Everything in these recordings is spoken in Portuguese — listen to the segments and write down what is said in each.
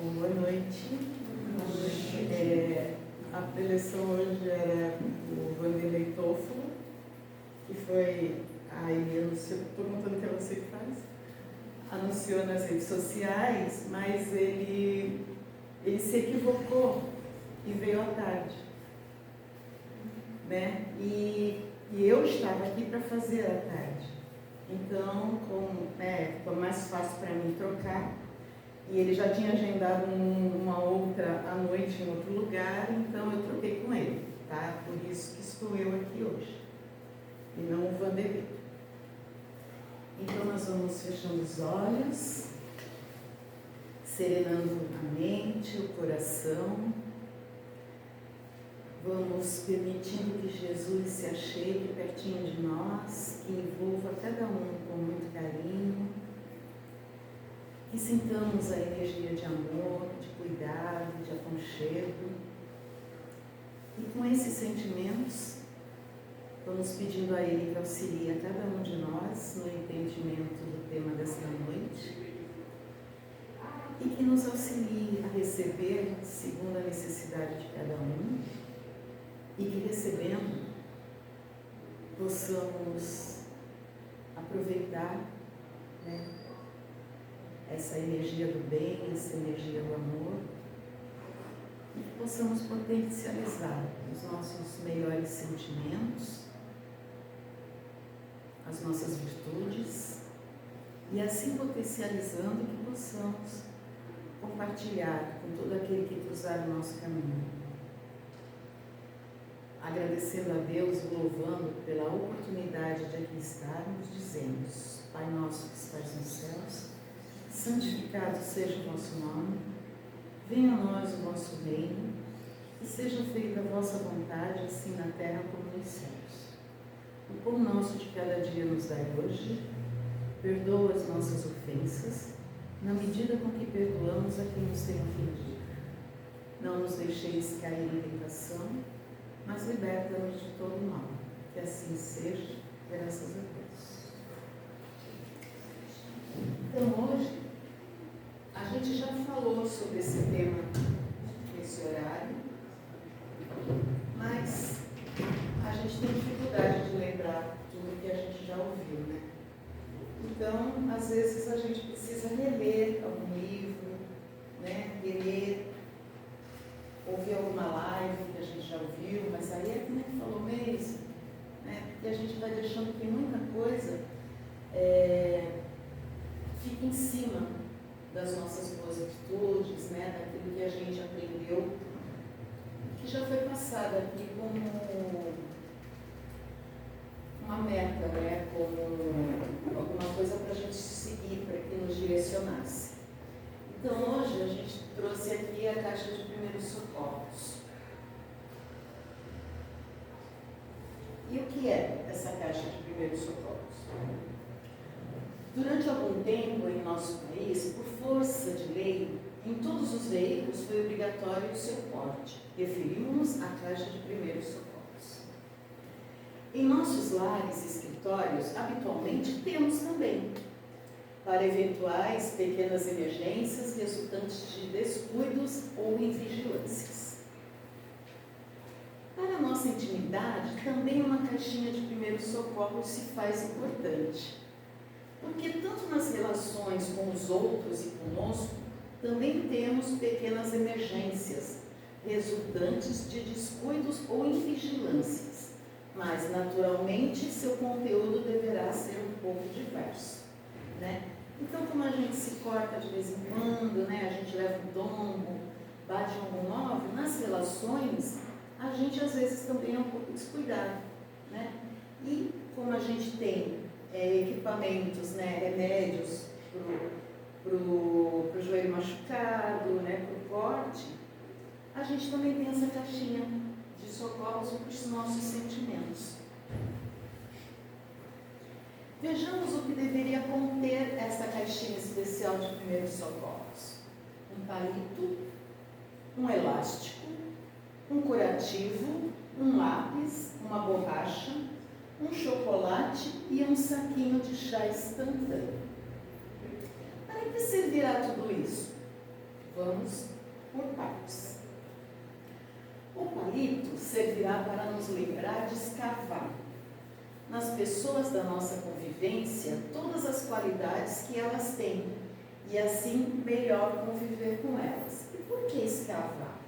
Boa noite. A preleção hoje era o Vanderlei Toffolo, que foi, estou contando que é você que faz, anunciou nas redes sociais, mas ele se equivocou e veio à tarde, né? E eu estava aqui para fazer à tarde, então ficou mais fácil para mim trocar. E ele já tinha agendado uma outra à noite em outro lugar, então eu troquei com ele, tá? Por isso que estou eu aqui hoje, e não o Vanderlei. Então nós vamos fechando os olhos, serenando a mente, o coração. Vamos permitindo que Jesus se achegue pertinho de nós, que envolva cada um com muito carinho. Que sintamos a energia de amor, de cuidado, de aconchego. E com esses sentimentos, vamos pedindo a Ele que auxilie a cada um de nós no entendimento do tema desta noite e que nos auxilie a receber segundo a necessidade de cada um e que recebendo possamos aproveitar, né, essa energia do bem, essa energia do amor, e que possamos potencializar os nossos melhores sentimentos, as nossas virtudes, e assim potencializando que possamos compartilhar com todo aquele que cruzar o nosso caminho. Agradecendo a Deus e louvando pela oportunidade de aqui estarmos, dizemos: Pai nosso que estás nos céus, santificado seja o vosso nome, venha a nós o vosso reino, e seja feita a vossa vontade, assim na terra como nos céus. O pão nosso de cada dia nos dai hoje, perdoa as nossas ofensas, na medida com que perdoamos a quem nos tem ofendido. Não nos deixeis cair em tentação, mas liberta-nos de todo mal. Que assim seja, graças a Deus. Então hoje, a gente já falou sobre esse tema nesse horário, mas a gente tem dificuldade de lembrar tudo que a gente já ouviu, né? Então, às vezes a gente precisa reler algum livro, né? Reler, ouvir alguma live que a gente já ouviu, mas aí é como ele falou mesmo, né? Porque a gente vai deixando que muita coisa fica em cima das nossas boas atitudes, né, daquilo que a gente aprendeu, que já foi passado aqui como uma meta, né, como alguma coisa para a gente seguir, para que nos direcionasse. Então hoje a gente trouxe aqui a caixa de primeiros socorros. E o que é essa caixa de primeiros socorros? Durante algum tempo em nosso país, por força de lei, em todos os veículos foi obrigatório o seu porte. Referimos-nos à caixa de primeiros socorros. Em nossos lares e escritórios, habitualmente temos também, para eventuais pequenas emergências resultantes de descuidos ou invigilâncias. Para a nossa intimidade, também uma caixinha de primeiros socorros se faz importante. Porque tanto nas relações com os outros e conosco, também temos pequenas emergências, resultantes de descuidos ou invigilâncias, mas naturalmente seu conteúdo deverá ser um pouco diverso, né? Então, como a gente se corta de vez em quando, né? A gente leva um tombo, bate um móvel, nas relações, a gente às vezes também é um pouco descuidado, né? E como a gente tem equipamentos, né, remédios para o joelho machucado, né, para o corte, a gente também tem essa caixinha de socorros para os nossos sentimentos. Vejamos o que deveria conter essa caixinha especial de primeiros socorros. Um palito, um elástico, um curativo, um lápis, uma borracha, um chocolate e um saquinho de chá instantâneo. Para servirá tudo isso? Vamos por partes. O palito servirá para nos lembrar de escavar nas pessoas da nossa convivência todas as qualidades que elas têm e assim melhor conviver com elas. E por que escavar?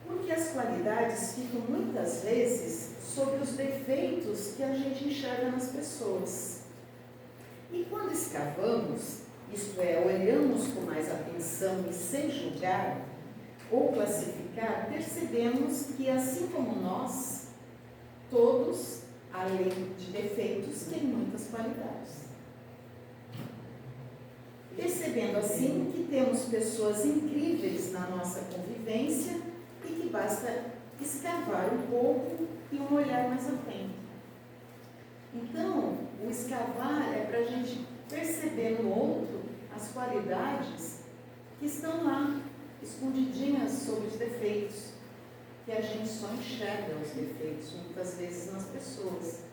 Porque as qualidades ficam muitas vezes sobre os defeitos que a gente enxerga nas pessoas. E quando escavamos, isto é, olhamos com mais atenção e sem julgar ou classificar, percebemos que, assim como nós, todos, além de defeitos, têm muitas qualidades. Percebendo assim que temos pessoas incríveis na nossa convivência e que basta escavar um pouco e um olhar mais atento. Então, o escavar é para a gente perceber no outro as qualidades que estão lá, escondidinhas sobre os defeitos, que a gente só enxerga os defeitos, muitas vezes nas pessoas.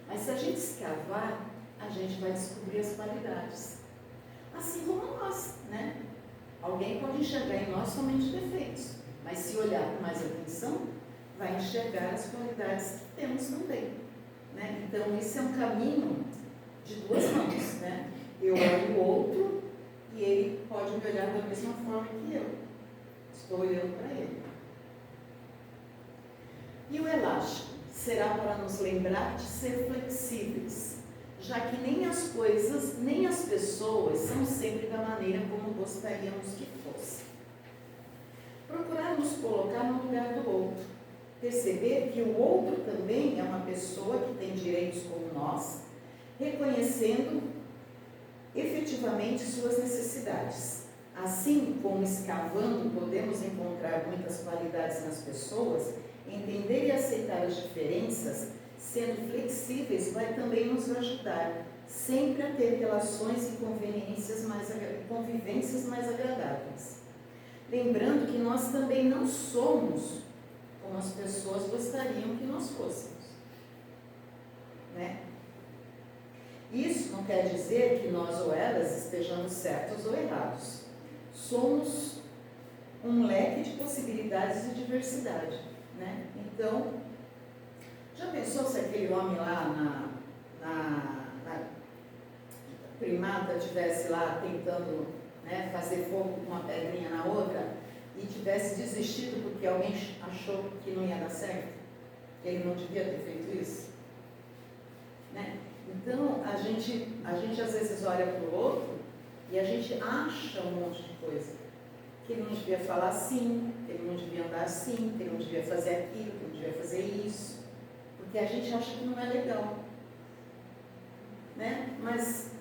Mas se a gente escavar, a gente vai descobrir as qualidades. Assim como nós, né? Alguém pode enxergar em nós somente defeitos, mas se olhar com mais atenção, vai enxergar as qualidades que temos também, né? Então, esse é um caminho de duas mãos, né? Eu olho o outro e ele pode me olhar da mesma forma que eu. Estou olhando para ele. E o elástico será para nos lembrar de ser flexíveis, já que nem as coisas, nem as pessoas são sempre da maneira como gostaríamos que fosse. Procurar nos colocar no lugar do outro. Perceber que o outro também é uma pessoa que tem direitos como nós, reconhecendo efetivamente suas necessidades. Assim como escavando podemos encontrar muitas qualidades nas pessoas, entender e aceitar as diferenças, sendo flexíveis, vai também nos ajudar sempre a ter relações e convivências mais agradáveis. Lembrando que nós também não somos como as pessoas gostariam que nós fôssemos, né? Isso não quer dizer que nós ou elas estejamos certos ou errados. Somos um leque de possibilidades e diversidade, né? Então, já pensou se aquele homem lá na primata estivesse lá tentando, né, fazer fogo com uma pedrinha na outra e tivesse desistido porque alguém achou que não ia dar certo? Que ele não devia ter feito isso? Né? Então, a gente às vezes olha para o outro e a gente acha um monte de coisa. Que ele não devia falar assim, que ele não devia andar assim, que ele não devia fazer aquilo, que ele não devia fazer isso. Porque a gente acha que não é legal. Né? Mas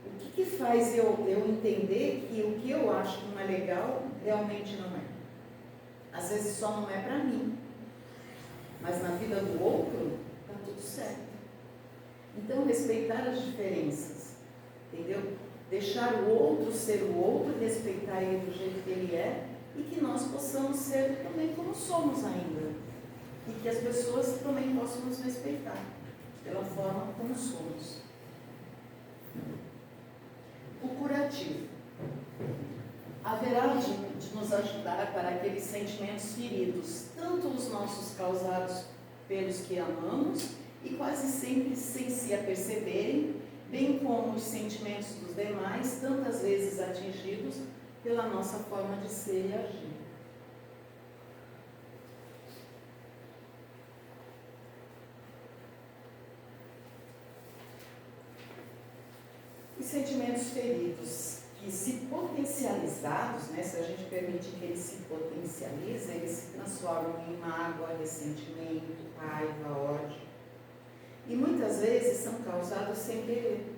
o que faz eu entender que o que eu acho que não é legal, realmente não é? Às vezes só não é para mim. Mas na vida do outro, está tudo certo. Então, respeitar as diferenças, entendeu? Deixar o outro ser o outro, respeitar ele do jeito que ele é e que nós possamos ser também como somos ainda. E que as pessoas também possam nos respeitar pela forma como somos. O curativo haverá de nos ajudar para aqueles sentimentos feridos, tanto os nossos causados pelos que amamos e quase sempre sem se aperceberem, bem como os sentimentos dos demais, tantas vezes atingidos pela nossa forma de ser e agir. Os sentimentos feridos, que se potencializados, né, se a gente permite que eles se potencializem, eles se transformam em mágoa, ressentimento, raiva, ódio. E muitas vezes são causados sem querer.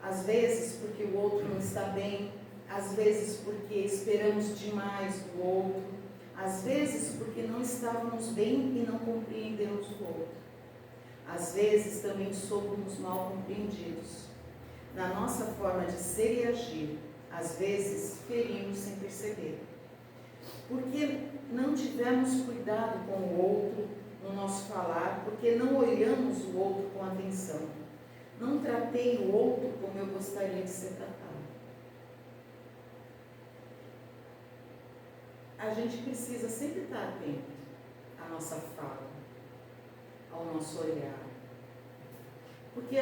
Às vezes porque o outro não está bem, às vezes porque esperamos demais do outro, às vezes porque não estávamos bem e não compreendemos o outro. Às vezes também somos mal compreendidos. Na nossa forma de ser e agir, às vezes ferimos sem perceber. Porque não tivemos cuidado com o outro no nosso falar, porque não olhamos o outro com atenção. Não tratamos tratei o outro como eu gostaria de ser tratado. A gente precisa sempre estar atento à nossa fala, ao nosso olhar. Porque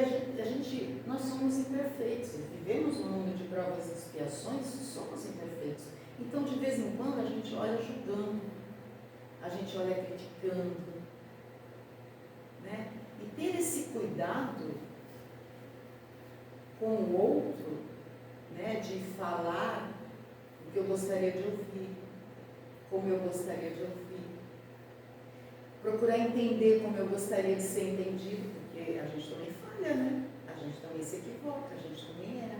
nós somos imperfeitos, vivemos num mundo de provas e expiações, somos imperfeitos. Então, de vez em quando, a gente olha julgando, a gente olha criticando, né? E ter esse cuidado com o outro, né, de falar o que eu gostaria de ouvir, como eu gostaria de ouvir, procurar entender como eu gostaria de ser entendido, porque a gente também falha, né? A gente também se equivoca, a gente também erra.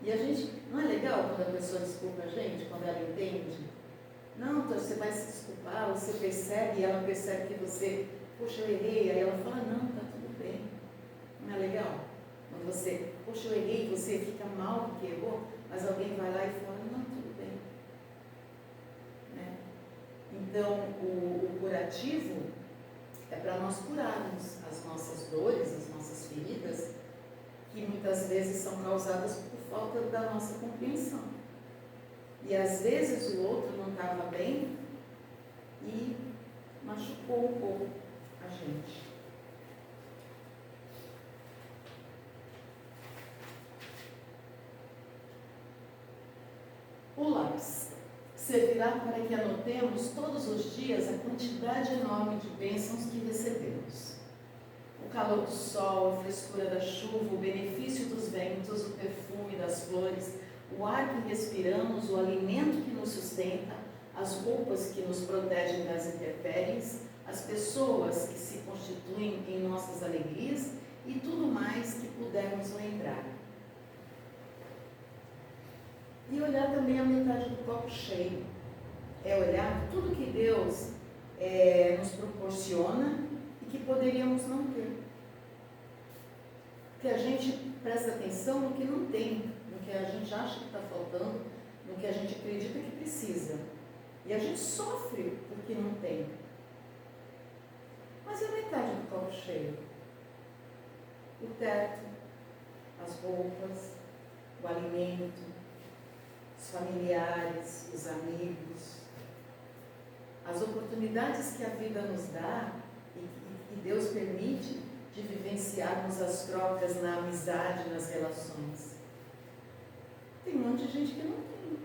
E a gente, não é legal quando a pessoa desculpa a gente, quando ela entende? Não, então você vai se desculpar, você percebe, e ela percebe que você, poxa, eu errei, aí ela fala, não, tá tudo bem. Não é legal? Quando você, poxa, eu errei, você fica mal porque errou, mas alguém vai lá e fala, não, tudo bem. Né? Então, o curativo é para nós curarmos as nossas dores, as nossas feridas, que muitas vezes são causadas por falta da nossa compreensão. E às vezes o outro não estava bem e machucou um pouco a gente. O lápis servirá para que anotemos todos os dias a quantidade enorme de bênçãos que recebemos. O calor do sol, a frescura da chuva, o benefício dos ventos, o perfume das flores, o ar que respiramos, o alimento que nos sustenta, as roupas que nos protegem das intempéries, as pessoas que se constituem em nossas alegrias e tudo mais que pudermos lembrar. E olhar também a metade do copo cheio. É olhar tudo que Deus nos proporciona e que poderíamos não ter. Que a gente presta atenção no que não tem, no que a gente acha que está faltando, no que a gente acredita que precisa. E a gente sofre porque não tem. Mas é a metade do copo cheio. O teto, as roupas, o alimento, os familiares, os amigos, as oportunidades que a vida nos dá e que Deus permite de vivenciarmos as trocas na amizade, nas relações. Tem um monte de gente que não tem.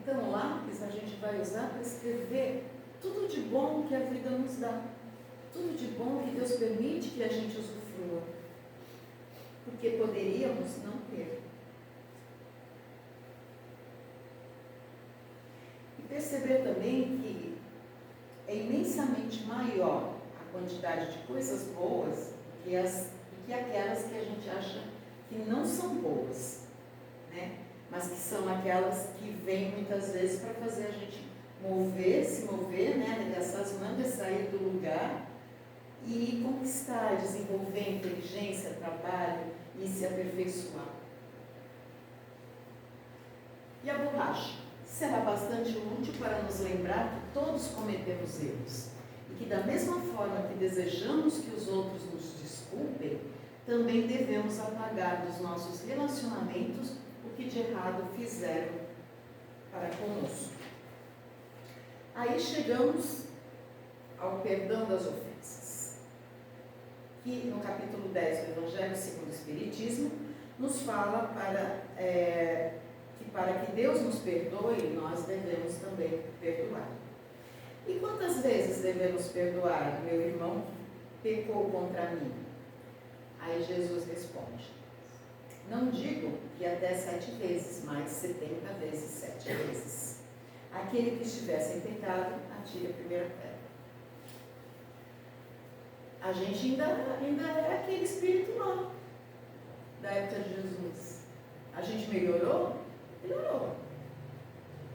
Então, o lápis a gente vai usar para escrever tudo de bom que a vida nos dá. Tudo de bom que Deus permite que a gente usufrua. Porque poderíamos não ter. E perceber também que é imensamente maior a quantidade de coisas boas que aquelas que a gente acha que não são boas, né? Mas que são aquelas que vêm muitas vezes para fazer a gente se mover, né? Arregaçar as mangas, sair do lugar e conquistar, desenvolver inteligência, trabalho e se aperfeiçoar. E a borracha? Será bastante útil para nos lembrar que todos cometemos erros e que da mesma forma que desejamos que os outros nos desculpem, também devemos apagar dos nossos relacionamentos o que de errado fizeram para conosco. Aí chegamos ao perdão das ofensas, que no capítulo 10 do Evangelho segundo o Espiritismo nos fala que para que Deus nos perdoe, nós devemos também perdoar. E quantas vezes devemos perdoar meu irmão que pecou contra mim? Aí Jesus responde, não digo que até 7 vezes, mas 70 vezes 7 vezes. Aquele que estiver sem pecado, atire a primeira pedra. A gente ainda é aquele espírito lá, da época de Jesus. A gente melhorou? Melhorou.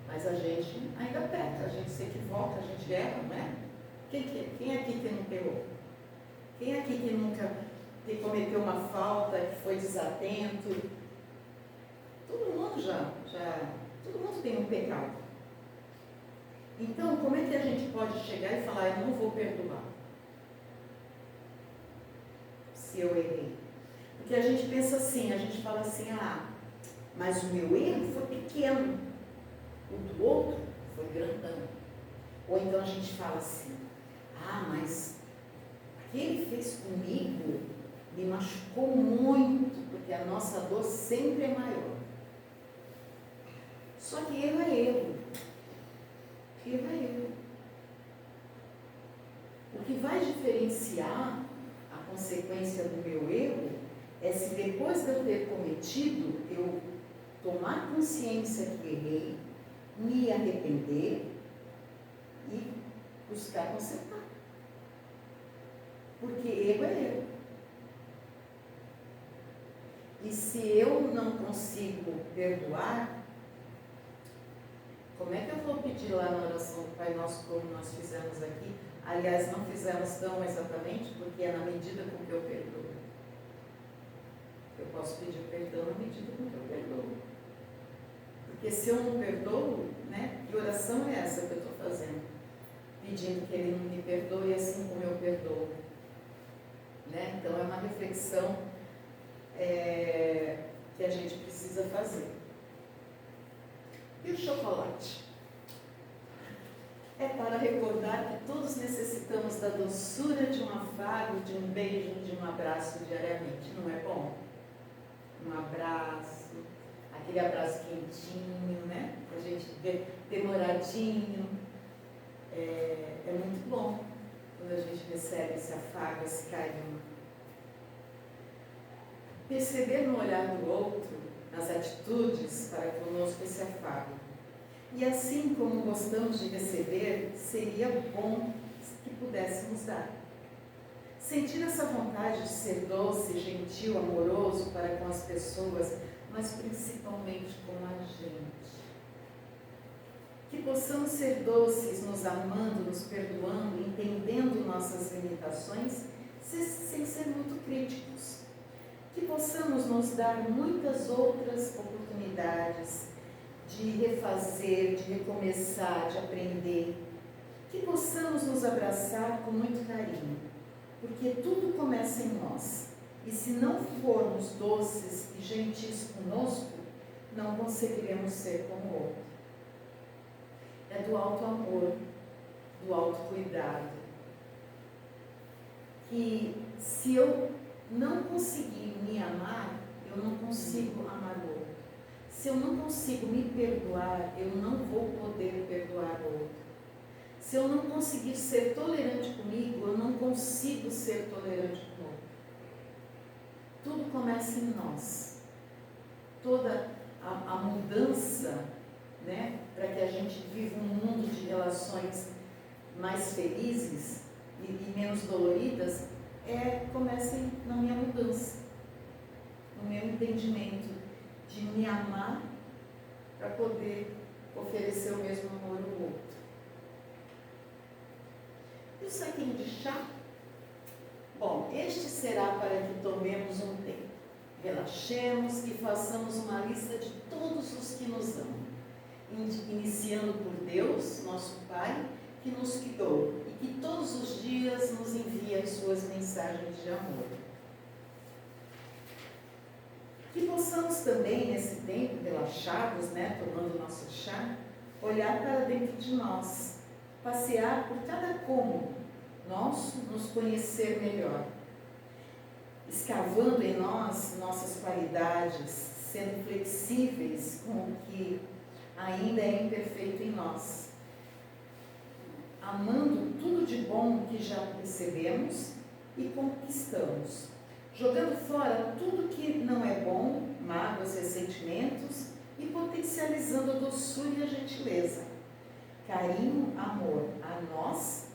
Mas a gente ainda peca, a gente se equivoca, a gente erra, não é? Quem aqui que não errou? Quem aqui que nunca cometeu uma falta, que foi desatento? Todo mundo todo mundo tem um pecado. Então, como é que a gente pode chegar e falar, eu não vou perdoar? se eu errei. Porque a gente pensa assim, a gente fala assim, mas o meu erro foi pequeno, o do outro foi grandão. Ou então a gente fala assim, mas o que ele fez comigo me machucou muito, porque a nossa dor sempre é maior. Só que erro é erro. Erro é erro. O que vai diferenciar a consequência do meu erro é se depois de eu ter cometido, eu tomar consciência que errei, me arrepender e buscar consertar. Porque erro é erro. E se eu não consigo perdoar, como é que eu vou pedir lá na oração do Pai Nosso, como nós fizemos aqui? Aliás, não fizemos tão exatamente, porque é na medida com que eu perdoo. Eu posso pedir perdão na medida com que eu perdoo. Porque se eu não perdoo, que oração é essa que eu estou fazendo? Pedindo que Ele me perdoe assim como eu perdoo. Então é uma reflexão que a gente precisa fazer. E o chocolate? É para recordar que todos necessitamos da doçura de um afago, de um beijo, de um abraço diariamente. Não é bom? Um abraço, aquele abraço quentinho, a gente vê demoradinho. É muito bom quando a gente recebe esse afago, esse carinho. Perceber no olhar do outro, nas atitudes, para conosco esse afago. E assim como gostamos de receber, seria bom que pudéssemos dar. Sentir essa vontade de ser doce, gentil, amoroso para com as pessoas, mas principalmente com a gente. Que possamos ser doces, nos amando, nos perdoando, entendendo nossas limitações, sem ser muito críticos. Que possamos nos dar muitas outras oportunidades de refazer, de recomeçar, de aprender. Que possamos nos abraçar com muito carinho, porque tudo começa em nós. E se não formos doces e gentis conosco, não conseguiremos ser como o outro. É do alto amor, do alto cuidado. Que se eu não conseguir me amar, eu não consigo amar o outro. Se eu não consigo me perdoar, eu não vou poder perdoar o outro. Se eu não conseguir ser tolerante comigo, eu não consigo ser tolerante com o outro. Tudo começa em nós. Toda a mudança, para que a gente viva um mundo de relações mais felizes e menos doloridas, começa na minha mudança, no meu entendimento de me amar para poder oferecer o mesmo amor ao outro. E o saquinho de chá? Bom, este será para que tomemos um tempo, relaxemos e façamos uma lista de todos os que nos amam, iniciando por Deus, nosso Pai, que nos criou e que todos os dias nos envia as suas mensagens de amor. Que possamos também, nesse tempo, relaxados, tomando nosso chá, olhar para dentro de nós, passear por cada cômodo nosso, nos conhecer melhor, escavando em nós nossas qualidades, sendo flexíveis com o que ainda é imperfeito em nós, amando tudo de bom que já recebemos e conquistamos, jogando fora tudo que não é bom, mágoas, ressentimentos, e potencializando a doçura e a gentileza, carinho, amor a nós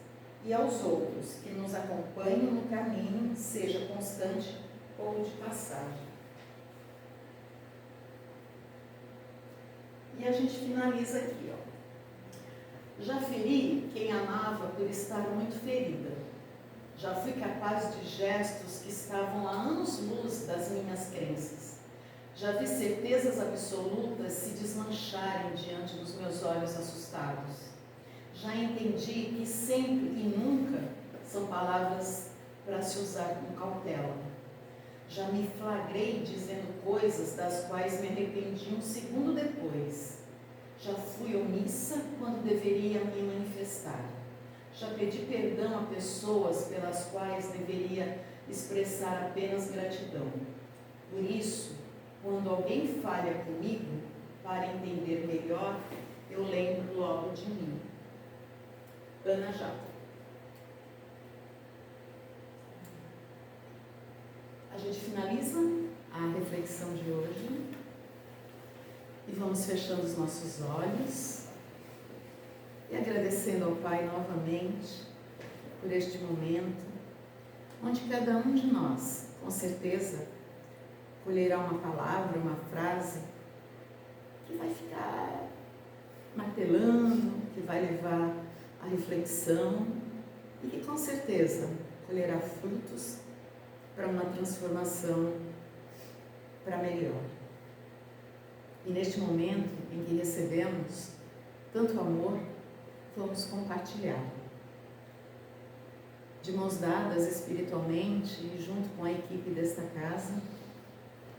e aos outros que nos acompanham no caminho, seja constante ou de passagem. E a gente finaliza aqui, Já feri quem amava por estar muito ferida. Já fui capaz de gestos que estavam a anos-luz das minhas crenças. Já vi certezas absolutas se desmancharem diante dos meus olhos assustados. Já entendi que sempre e nunca são palavras para se usar com cautela. Já me flagrei dizendo coisas das quais me arrependi um segundo depois. Já fui omissa quando deveria me manifestar. Já pedi perdão a pessoas pelas quais deveria expressar apenas gratidão. Por isso, quando alguém falha comigo, para entender melhor, eu lembro logo de mim. Ana Jato. A gente finaliza a reflexão de hoje e vamos fechando os nossos olhos e agradecendo ao Pai novamente por este momento, onde cada um de nós, com certeza, colherá uma palavra, uma frase que vai ficar martelando, que vai levar à reflexão e que com certeza colherá frutos para uma transformação para melhor. E neste momento em que recebemos tanto amor, vamos compartilhar. De mãos dadas espiritualmente e junto com a equipe desta casa,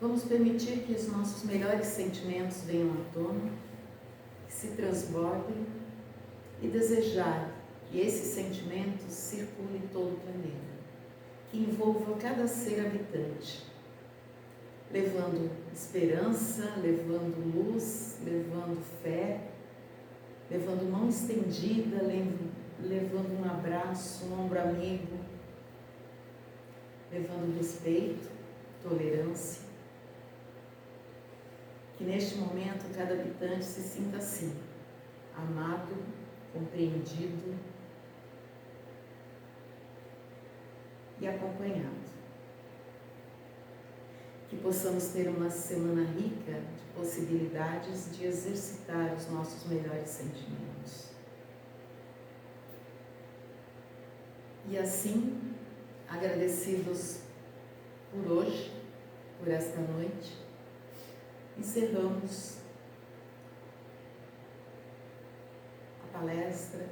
vamos permitir que os nossos melhores sentimentos venham à tona, que se transbordem e desejar que esses sentimentos circulem todo o planeta, que envolva cada ser habitante, levando esperança, levando luz, levando fé, levando mão estendida, levando um abraço, um ombro amigo, levando respeito, tolerância. Que neste momento cada habitante se sinta assim, amado, compreendido e acompanhado. Que possamos ter uma semana rica de possibilidades de exercitar os nossos melhores sentimentos. E assim, agradecidos por hoje, por esta noite, encerramos a palestra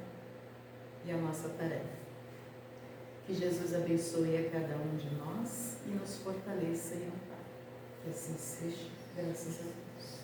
e a nossa tarefa. Que Jesus abençoe a cada um de nós e nos fortaleça em amor. Que assim seja, graças a Deus.